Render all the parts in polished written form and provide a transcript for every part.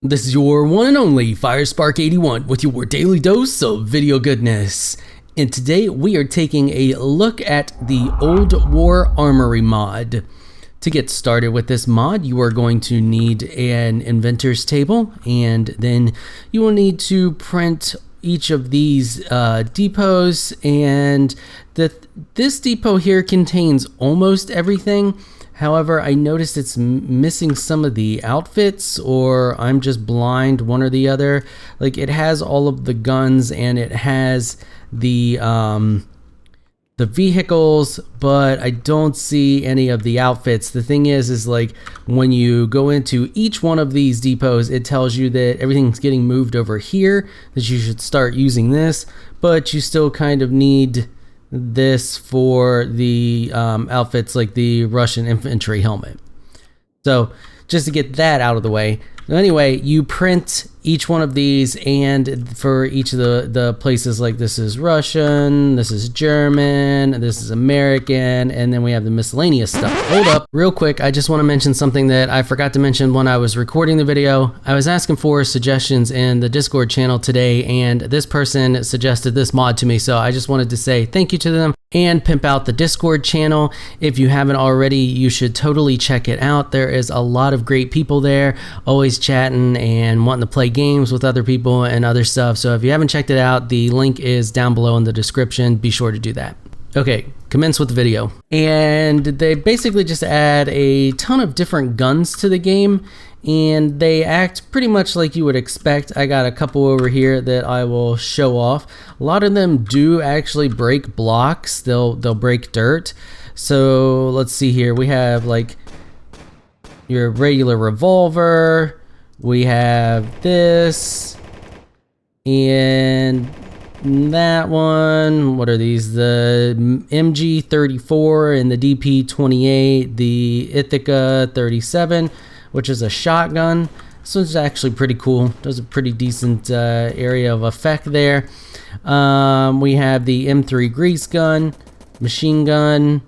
This is your one and only FireSpark81 with your daily dose of video goodness. And today we are taking a look at the Old War Armory Mod. To get started with this mod, you are going to need an inventor's table, and then you will need to print each of these depots, and this depot here contains almost everything. However, I noticed it's missing some of the outfits, or I'm just blind, one or the other. Like, it has all of the guns and it has the vehicles, but I don't see any of the outfits. The thing is like when you go into each one of these depots, it tells you that everything's getting moved over here, that you should start using this, but you still kind of need this for the outfits, like the Russian infantry helmet. So just to get that out of the way, anyway, you print each one of these, and for each of the places, like this is Russian, this is German, this is American, and then we have the miscellaneous stuff. Hold up, real quick, I just want to mention something that I forgot to mention when I was recording the video. I was asking for suggestions in the Discord channel today, and this person suggested this mod to me, so I just wanted to say thank you to them and pimp out the Discord channel. If you haven't already, you should totally check it out. There is a lot of great people there, always chatting and wanting to play games with other people and other stuff. So if you haven't checked it out, the link is down below in the description. Be sure to do that. Okay, commence with the video. And they basically just add a ton of different guns to the game, and they act pretty much like you would expect. I got a couple over here that I will show off. A lot of them do actually break blocks. They'll break dirt. So let's see here. We have like your regular revolver. We have this and that one. What are these? The MG34 and the DP28, the Ithaca 37, which is a shotgun. This one's actually pretty cool. Does a pretty decent area of effect there. We have the M3 grease gun, machine gun.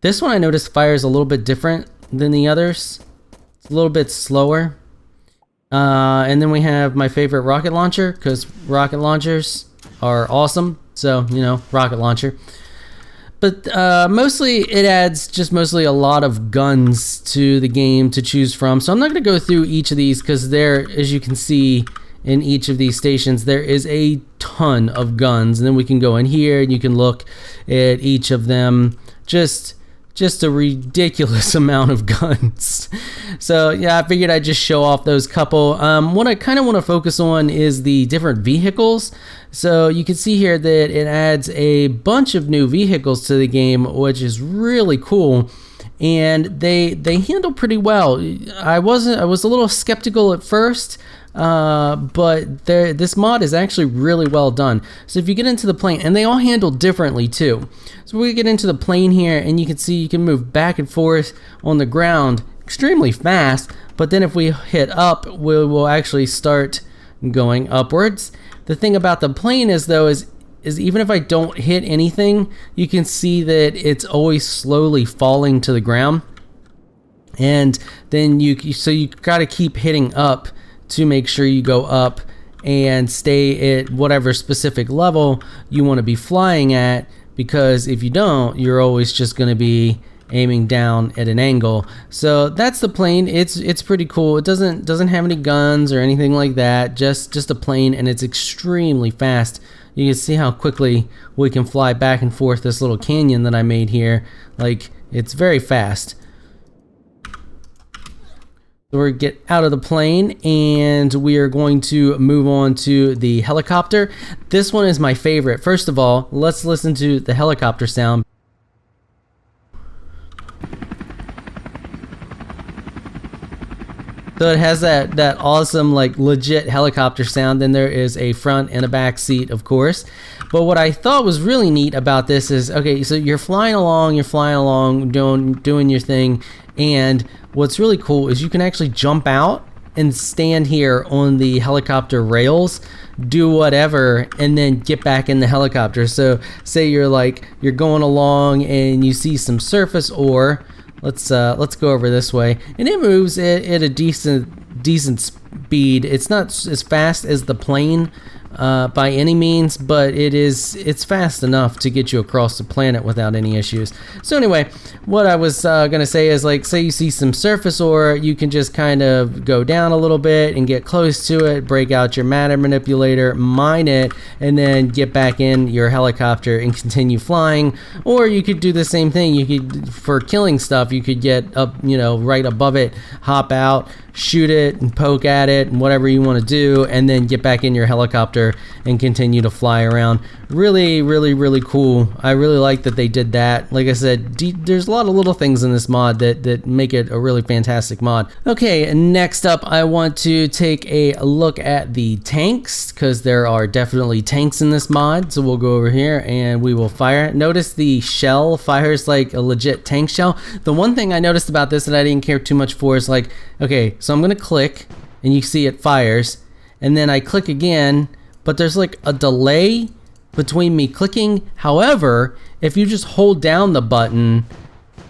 This one I noticed fires a little bit different than the others. It's a little bit slower. And then we have my favorite rocket launcher, because rocket launchers are awesome. So, you know, rocket launcher. But mostly it adds just mostly a lot of guns to the game to choose from. So I'm not going to go through each of these, because there, as you can see in each of these stations, there is a ton of guns. And then we can go in here and you can look at each of them. Just a ridiculous amount of guns. So yeah, I figured I'd just show off those couple. What I kind of want to focus on is the different vehicles. So you can see here that it adds a bunch of new vehicles to the game, which is really cool. And they handle pretty well. I was a little skeptical at first, but this mod is actually really well done. So if you get into the plane, and they all handle differently too. So we get into the plane here, and you can see you can move back and forth on the ground extremely fast. But then if we hit up, we will actually start going upwards. The thing about the plane is though, is even if I don't hit anything, you can see that it's always slowly falling to the ground. And then you got to keep hitting up to make sure you go up and stay at whatever specific level you want to be flying at, because if you don't, you're always just going to be aiming down at an angle. So that's the plane. It's pretty cool. It doesn't have any guns or anything like that, just a plane, and it's extremely fast. You can see how quickly we can fly back and forth this little canyon that I made here. Like, it's very fast. So we're get out of the plane, and we are going to move on to the helicopter. This one is my favorite. First of all, let's listen to the helicopter sound. So it has that awesome, like, legit helicopter sound. Then there is a front and a back seat, of course. But what I thought was really neat about this is, okay, so you're flying along, doing your thing, and what's really cool is you can actually jump out and stand here on the helicopter rails, do whatever, and then get back in the helicopter. So say you're going along and you see some surface ore. Let's go over this way, and it moves at a decent decent speed. It's not as fast as the plane by any means, but it's fast enough to get you across the planet without any issues. So anyway, what I was gonna say is, like, say you see some surface ore, you can just kind of go down a little bit and get close to it, break out your matter manipulator, mine it, and then get back in your helicopter and continue flying. Or you could do the same thing. You could, for killing stuff, you could get up, you know, right above it, hop out, shoot it and poke at it and whatever you want to do, and then get back in your helicopter and continue to fly around. Really, really, really cool. I really like that they did that. Like I said, there's a lot of little things in this mod that make it a really fantastic mod. Okay, next up, I want to take a look at the tanks, because there are definitely tanks in this mod. So we'll go over here and we will fire. Notice the shell fires like a legit tank shell. The one thing I noticed about this that I didn't care too much for is, like, okay, so I'm gonna click and you see it fires, and then I click again, but there's like a delay between me clicking. However, if you just hold down the button,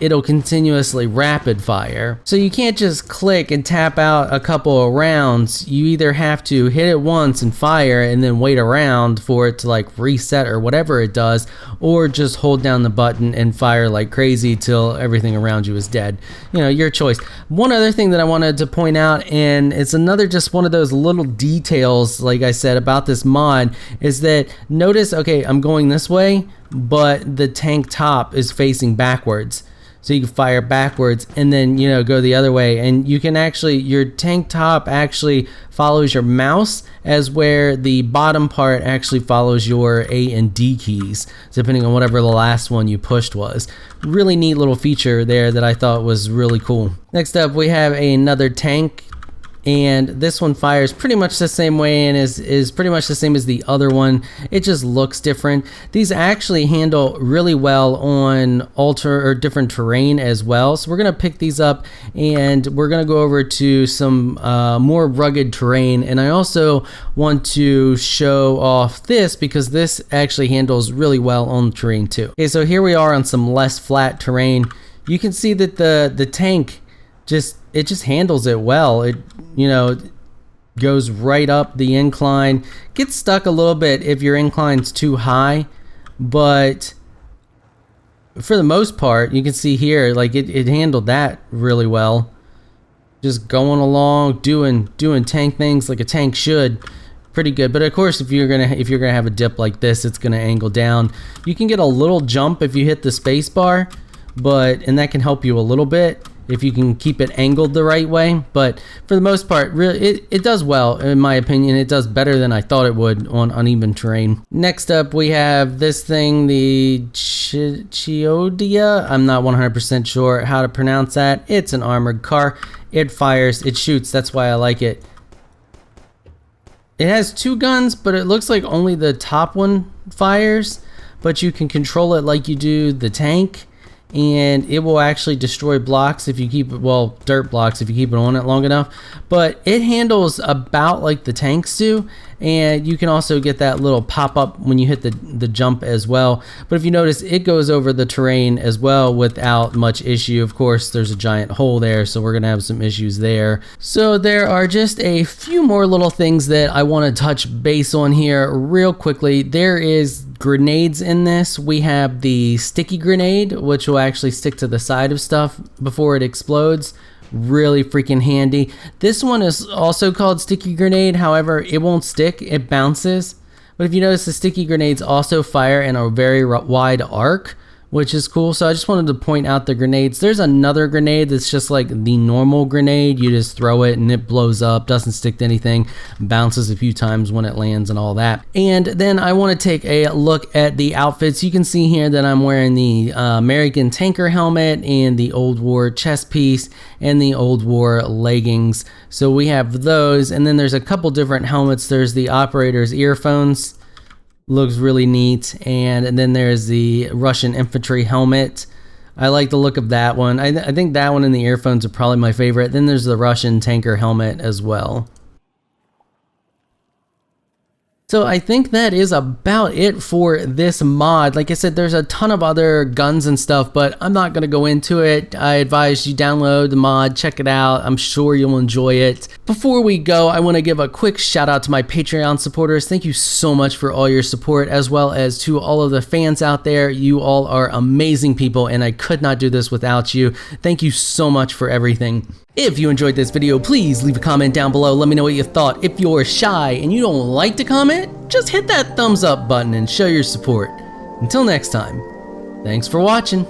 it'll continuously rapid fire. So you can't just click and tap out a couple of rounds. You either have to hit it once and fire and then wait around for it to like reset or whatever it does, or just hold down the button and fire like crazy till everything around you is dead. You know, your choice. One other thing that I wanted to point out, and it's another just one of those little details, like I said, about this mod, is that notice, okay, I'm going this way, but the tank top is facing backwards. So you can fire backwards and then, you know, go the other way, and you can actually, your tank top actually follows your mouse, as where the bottom part actually follows your A and D keys, depending on whatever the last one you pushed was. Really neat little feature there that I thought was really cool. Next up, we have another tank, and this one fires pretty much the same way and is pretty much the same as the other one. It just looks different. These actually handle really well on different terrain as well. So we're gonna pick these up and we're gonna go over to some more rugged terrain. And I also want to show off this because this actually handles really well on terrain too. Okay, so here we are on some less flat terrain. You can see that the tank just handles it well. It, you know, goes right up the incline. Gets stuck a little bit if your incline's too high, but for the most part, you can see here, like it handled that really well. Just going along, doing tank things like a tank should. Pretty good. But of course, if you're gonna have a dip like this, it's gonna angle down. You can get a little jump if you hit the space bar, and that can help you a little bit if you can keep it angled the right way. But for the most part, really, it does well, in my opinion. It does better than I thought it would on uneven terrain. Next up, we have this thing, the Chiodia. I'm not 100% sure how to pronounce that. It's an armored car. It fires, it shoots. That's why I like it. It has two guns, but it looks like only the top one fires, but you can control it like you do the tank. And it will actually destroy blocks if you keep it, well, dirt blocks if you keep it on it long enough. But it handles about like the tanks do, and you can also get that little pop-up when you hit the jump as well. But if you notice, it goes over the terrain as well without much issue. Of course, there's a giant hole there, so we're gonna have some issues there. So there are just a few more little things that I want to touch base on here real quickly. There is grenades in this. We have the sticky grenade, which will actually stick to the side of stuff before it explodes. Really freaking handy. This one is also called sticky grenade. However, it won't stick, it bounces. But if you notice, the sticky grenades also fire in a very wide arc, which is cool. So I just wanted to point out the grenades. There's another grenade that's just like the normal grenade. You just throw it and it blows up, doesn't stick to anything, bounces a few times when it lands and all that. And then I want to take a look at the outfits. You can see here that I'm wearing the American tanker helmet and the Old War chest piece and the Old War leggings. So we have those, and then there's a couple different helmets. There's the operator's earphones. Looks really neat. And then there's the Russian infantry helmet. I like the look of that one. I think that one and the earphones are probably my favorite. Then there's the Russian tanker helmet as well. So I think that is about it for this mod. Like I said, there's a ton of other guns and stuff, but I'm not going to go into it. I advise you download the mod, check it out. I'm sure you'll enjoy it. Before we go, I want to give a quick shout out to my Patreon supporters. Thank you so much for all your support, as well as to all of the fans out there. You all are amazing people, and I could not do this without you. Thank you so much for everything. If you enjoyed this video, please leave a comment down below. Let me know what you thought. If you're shy and you don't like to comment, just hit that thumbs up button and show your support. Until next time, thanks for watching.